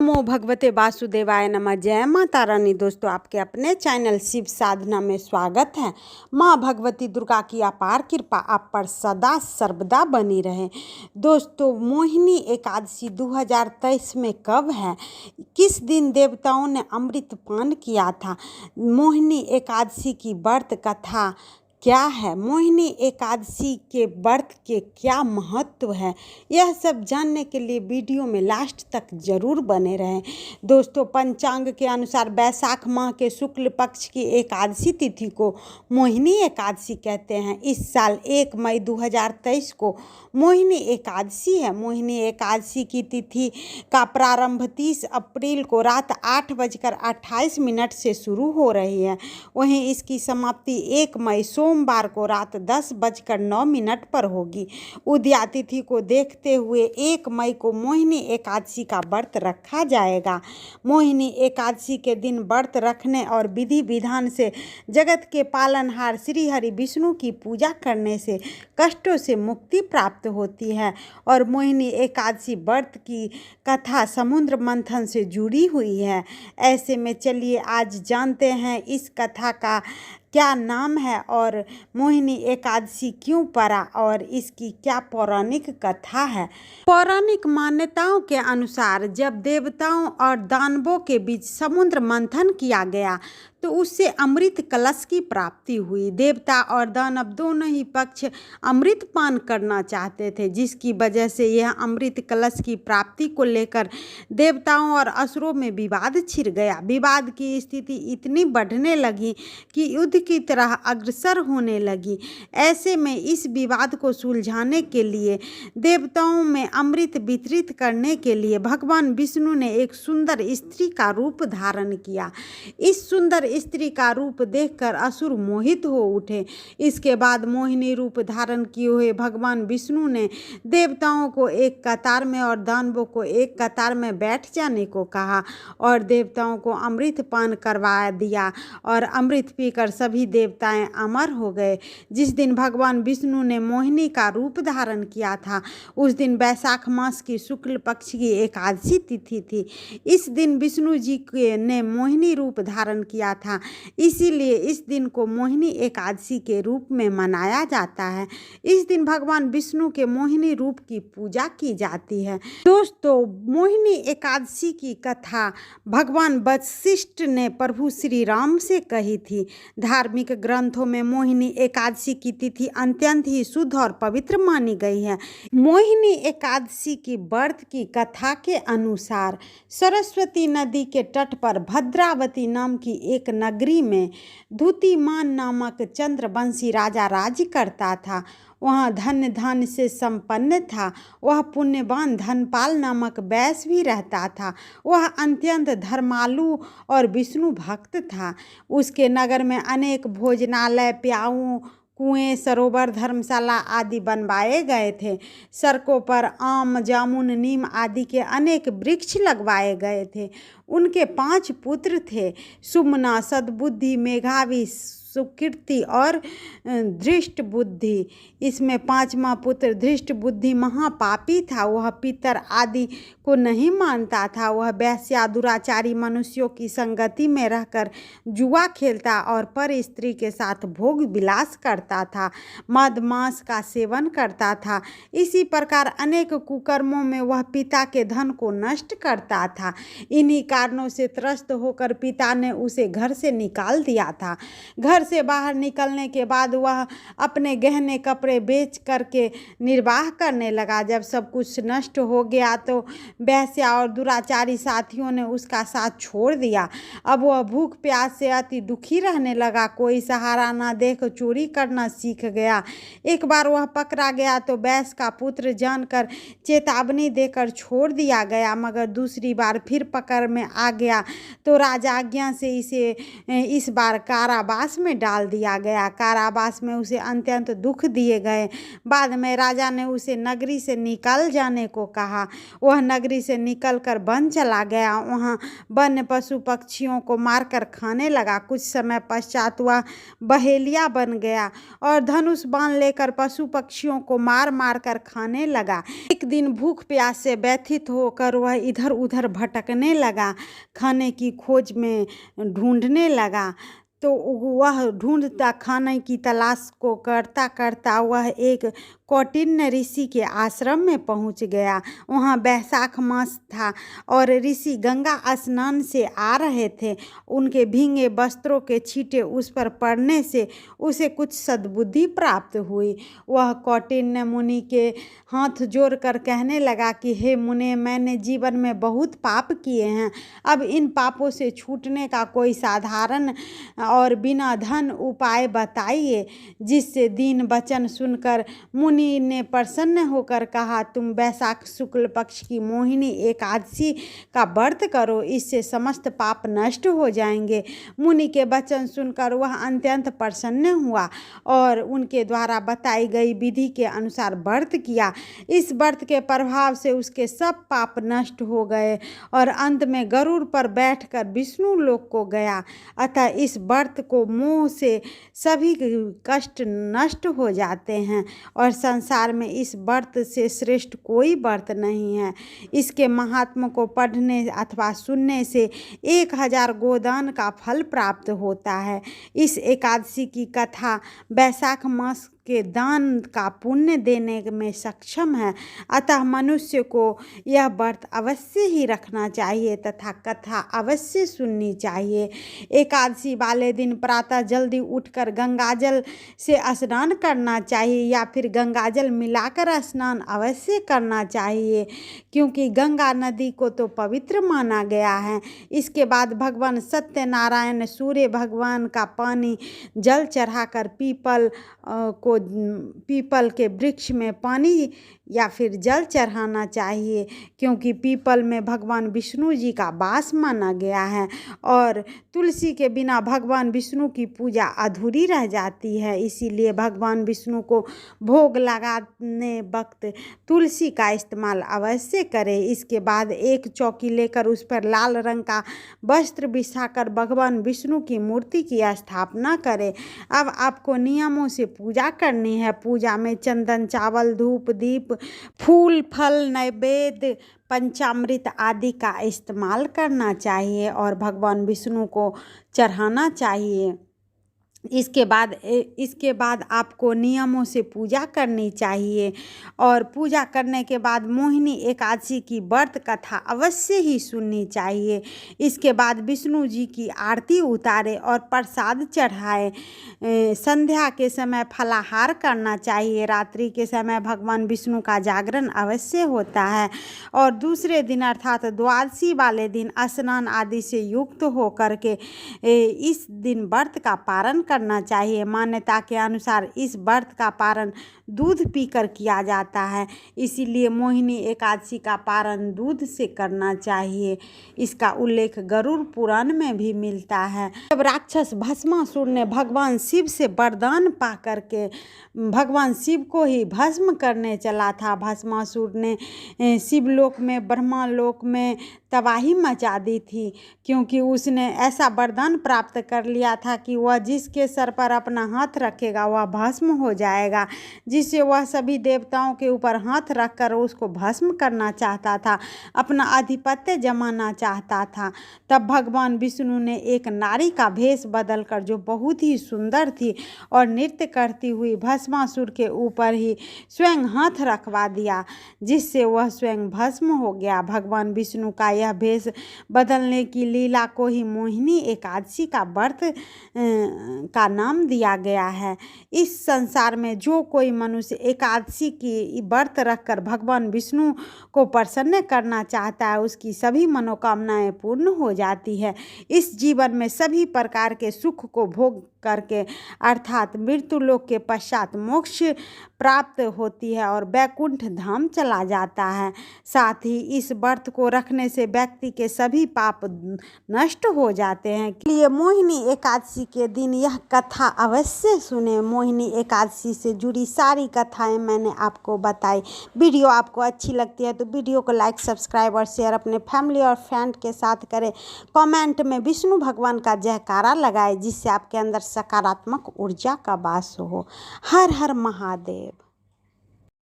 नमो भगवते वासुदेवाय नमः। जय माता रानी। दोस्तों, आपके अपने चैनल शिव साधना में स्वागत है। माँ भगवती दुर्गा की अपार कृपा आप पर सदा सर्वदा बनी रहे। दोस्तों, मोहिनी एकादशी 2023 में कब है, किस दिन देवताओं ने अमृत पान किया था, मोहिनी एकादशी की व्रत कथा क्या है, मोहिनी एकादशी के व्रत के क्या महत्व है, यह सब जानने के लिए वीडियो में लास्ट तक जरूर बने रहें। दोस्तों, पंचांग के अनुसार बैसाख माह के शुक्ल पक्ष की एकादशी तिथि को मोहिनी एकादशी कहते हैं। इस साल 1 मई 2023 को मोहिनी एकादशी है। मोहिनी एकादशी की तिथि का प्रारंभ 30 अप्रैल को रात 8:28 से शुरू हो रही है। वहीं इसकी समाप्ति 1 मई सोमवार को रात 10:09 पर होगी। उदया तिथि को देखते हुए 1 मई को मोहिनी एकादशी का व्रत रखा जाएगा। मोहिनी एकादशी के दिन व्रत रखने और विधि विधान से जगत के पालनहार श्री हरि विष्णु की पूजा करने से कष्टों से मुक्ति प्राप्त होती है। और मोहिनी एकादशी व्रत की कथा समुद्र मंथन से जुड़ी हुई है। ऐसे में चलिए आज जानते हैं इस कथा का क्या नाम है और मोहिनी एकादशी क्यों पड़ा और इसकी क्या पौराणिक कथा है। पौराणिक मान्यताओं के अनुसार जब देवताओं और दानवों के बीच समुद्र मंथन किया गया तो उससे अमृत कलश की प्राप्ति हुई। देवता और दानव दोनों ही पक्ष अमृत पान करना चाहते थे, जिसकी वजह से यह अमृत कलश की प्राप्ति को लेकर देवताओं और असुरों में विवाद छिड़ गया। विवाद की स्थिति इतनी बढ़ने लगी कि युद्ध की तरह अग्रसर होने लगी। ऐसे में इस विवाद को सुलझाने के लिए देवताओं में अमृत वितरित करने के लिए भगवान विष्णु ने एक सुंदर स्त्री का रूप धारण किया। इस सुंदर स्त्री का रूप देखकर असुर मोहित हो उठे। इसके बाद मोहिनी रूप धारण किए हुए भगवान विष्णु ने देवताओं को एक कतार में और दानवों को एक कतार में बैठ जाने को कहा और देवताओं को अमृत पान करवा दिया और अमृत पीकर सभी देवताएं अमर हो गए। जिस दिन भगवान विष्णु ने मोहिनी का रूप धारण किया था उस दिन बैसाख मास की शुक्ल पक्ष की एकादशी तिथि थी। इस दिन विष्णु जी ने मोहिनी रूप धारण किया था, इसीलिए इस दिन को मोहिनी एकादशी के रूप में मनाया जाता है। इस दिन भगवान विष्णु के मोहिनी रूप की पूजा की जाती है। दोस्तों, मोहिनी एकादशी की कथा भगवान वशिष्ठ ने प्रभु श्री राम से कही थी। धार्मिक ग्रंथों में मोहिनी एकादशी की तिथि अत्यंत ही शुद्ध और पवित्र मानी गई है। मोहिनी एकादशी की व्रत की कथा के अनुसार सरस्वती नदी के तट पर भद्रावती नाम की एक नगरी में धूतिमान नामक चंद्रवंशी राजा राज्य करता था। वहाँ धन धान्य से संपन्न था। वह पुण्यवान धनपाल नामक वैश्य भी रहता था। वह अत्यंत धर्मालु और विष्णु भक्त था। उसके नगर में अनेक भोजनालय, प्याऊ, कुएं, सरोवर, धर्मशाला आदि बनवाए गए थे। सड़कों पर आम, जामुन, नीम आदि के अनेक वृक्ष लगवाए गए थे। उनके 5 पुत्र थे, सुमना, सद्बुद्धि, मेघावी, सुकीर्ति और धृष्ट बुद्धि। इसमें 5वां पुत्र धृष्ट बुद्धि महापापी था। वह पितर आदि को नहीं मानता था। वह वेश्या, दुराचारी मनुष्यों की संगति में रहकर जुआ खेलता और पर स्त्री के साथ भोग विलास करता था, मद मांस का सेवन करता था। इसी प्रकार अनेक कुकर्मों में वह पिता के धन को नष्ट करता था। इन्हीं कारणों से त्रस्त होकर पिता ने उसे घर से निकाल दिया था। घर से बाहर निकलने के बाद वह अपने गहने कपड़े बेच करके निर्वाह करने लगा। जब सब कुछ नष्ट हो गया तो वेश्या और दुराचारी साथियों ने उसका साथ छोड़ दिया। अब वह भूख प्यास से अति दुखी रहने लगा। कोई सहारा ना देख चोरी करना सीख गया। एक बार वह पकड़ा गया तो वैश्य का पुत्र जानकर चेतावनी देकर छोड़ दिया गया, मगर दूसरी बार फिर पकड़ में आ गया तो राजाज्ञा से इसे इस बार कारावास में डाल दिया गया। कारावास में उसे अत्यंत दुख दिए गए। बाद में राजा ने उसे नगरी से निकल जाने को कहा। वह नगरी से निकलकर वन चला गया। वहाँ वन्य पशु पक्षियों को मारकर खाने लगा। कुछ समय पश्चात वह बहेलिया बन गया और धनुष बाण लेकर पशु पक्षियों को मार मार कर खाने लगा। एक दिन भूख प्यास से व्यथित होकर वह इधर उधर भटकने लगा, खाने की खोज में ढूंढने लगा। तो वह ढूंढता, खाने की तलाश को करता करता वह एक कौटिन्य ऋषि के आश्रम में पहुंच गया। वहाँ बैसाख मास था और ऋषि गंगा स्नान से आ रहे थे। उनके भीगे वस्त्रों के छींटे उस पर पड़ने से उसे कुछ सद्बुद्धि प्राप्त हुई। वह कौटिन्य मुनि के हाथ जोड़कर कहने लगा कि हे मुने, मैंने जीवन में बहुत पाप किए हैं। अब इन पापों से छूटने का कोई साधारण और बिना धन उपाय बताइए। जिससे दीन वचन सुनकर मुनि ने प्रसन्न होकर कहा, तुम बैसाख शुक्ल पक्ष की मोहिनी एकादशी का व्रत करो, इससे समस्त पाप नष्ट हो जाएंगे। मुनि के वचन सुनकर वह अत्यंत प्रसन्न हुआ और उनके द्वारा बताई गई विधि के अनुसार व्रत किया। इस व्रत के प्रभाव से उसके सब पाप नष्ट हो गए और अंत में गरुड़ पर बैठकर विष्णु लोक को गया। अतः इस व्रत को मोह से सभी कष्ट नष्ट हो जाते हैं और संसार में इस व्रत से श्रेष्ठ कोई व्रत नहीं है। इसके महात्म को पढ़ने अथवा सुनने से 1000 गोदान का फल प्राप्त होता है। इस एकादशी की कथा बैसाख मास के दान का पुण्य देने में सक्षम है। अतः मनुष्य को यह व्रत अवश्य ही रखना चाहिए तथा कथा अवश्य सुननी चाहिए। एकादशी वाले दिन प्रातः जल्दी उठकर गंगाजल से स्नान करना चाहिए या फिर गंगाजल मिलाकर स्नान अवश्य करना चाहिए, क्योंकि गंगा नदी को तो पवित्र माना गया है। इसके बाद भगवान सत्यनारायण सूर्य भगवान का पानी जल चढ़ाकर पीपल के वृक्ष में पानी या फिर जल चढ़ाना चाहिए, क्योंकि पीपल में भगवान विष्णु जी का वास माना गया है और तुलसी के बिना भगवान विष्णु की पूजा अधूरी रह जाती है। इसीलिए भगवान विष्णु को भोग लगाने वक्त तुलसी का इस्तेमाल अवश्य करें। इसके बाद एक चौकी लेकर उस पर लाल रंग का वस्त्र बिछाकर भगवान विष्णु की मूर्ति की स्थापना करें। अब आपको नियमों से पूजा करनी है। पूजा में चंदन, चावल, धूप, दीप, फूल, फल, नैवेद्य, पंचामृत आदि का इस्तेमाल करना चाहिए और भगवान विष्णु को चढ़ाना चाहिए। इसके बाद आपको नियमों से पूजा करनी चाहिए और पूजा करने के बाद मोहिनी एकादशी की व्रत कथा अवश्य ही सुननी चाहिए। इसके बाद विष्णु जी की आरती उतारे और प्रसाद चढ़ाए। संध्या के समय फलाहार करना चाहिए। रात्रि के समय भगवान विष्णु का जागरण अवश्य होता है और दूसरे दिन अर्थात द्वादशी वाले दिन स्नान आदि से युक्त होकर के इस दिन व्रत का पारण करना चाहिए। मान्यता के अनुसार इस व्रत का पारण दूध पीकर किया जाता है, इसीलिए मोहिनी एकादशी का पारण दूध से करना चाहिए। इसका उल्लेख गरुड़ पुराण में भी मिलता है। जब राक्षस भस्मासुर ने भगवान शिव से वरदान पा करके भगवान शिव को ही भस्म करने चला था, भस्मासुर ने शिवलोक में, ब्रह्मालोक में तबाही मचा दी थी, क्योंकि उसने ऐसा वरदान प्राप्त कर लिया था कि वह जिसके सर पर अपना हाथ रखेगा वह भस्म हो जाएगा, जिससे वह सभी देवताओं के ऊपर हाथ रखकर उसको भस्म करना चाहता था, अपना आधिपत्य जमाना चाहता था। तब भगवान विष्णु ने एक नारी का भेष बदलकर, जो बहुत ही सुंदर थी और नृत्य करती हुई, भस्मासुर के ऊपर ही स्वयं हाथ रखवा दिया, जिससे वह स्वयं भस्म हो गया। भगवान विष्णु का यह भेष बदलने की लीला को ही मोहिनी एकादशी का व्रत का नाम दिया गया है। इस संसार में जो कोई मनुष्य एकादशी की व्रत रखकर भगवान विष्णु को प्रसन्न करना चाहता है उसकी सभी मनोकामनाएं पूर्ण हो जाती है। इस जीवन में सभी प्रकार के सुख को भोग करके अर्थात मृत्यु लोक के पश्चात मोक्ष प्राप्त होती है और वैकुंठ धाम चला जाता है। साथ ही इस व्रत को रखने से व्यक्ति के सभी पाप नष्ट हो जाते हैं। इसलिए मोहिनी एकादशी के दिन यह कथा अवश्य सुने। मोहिनी एकादशी से जुड़ी सारी कथाएं मैंने आपको बताई। वीडियो आपको अच्छी लगती है तो वीडियो को लाइक, सब्सक्राइब और शेयर अपने फैमिली और फ्रेंड के साथ करें। कमेंट में विष्णु भगवान का जयकारा लगाए जिससे आपके अंदर सकारात्मक ऊर्जा का वास हो। हर हर महादेव।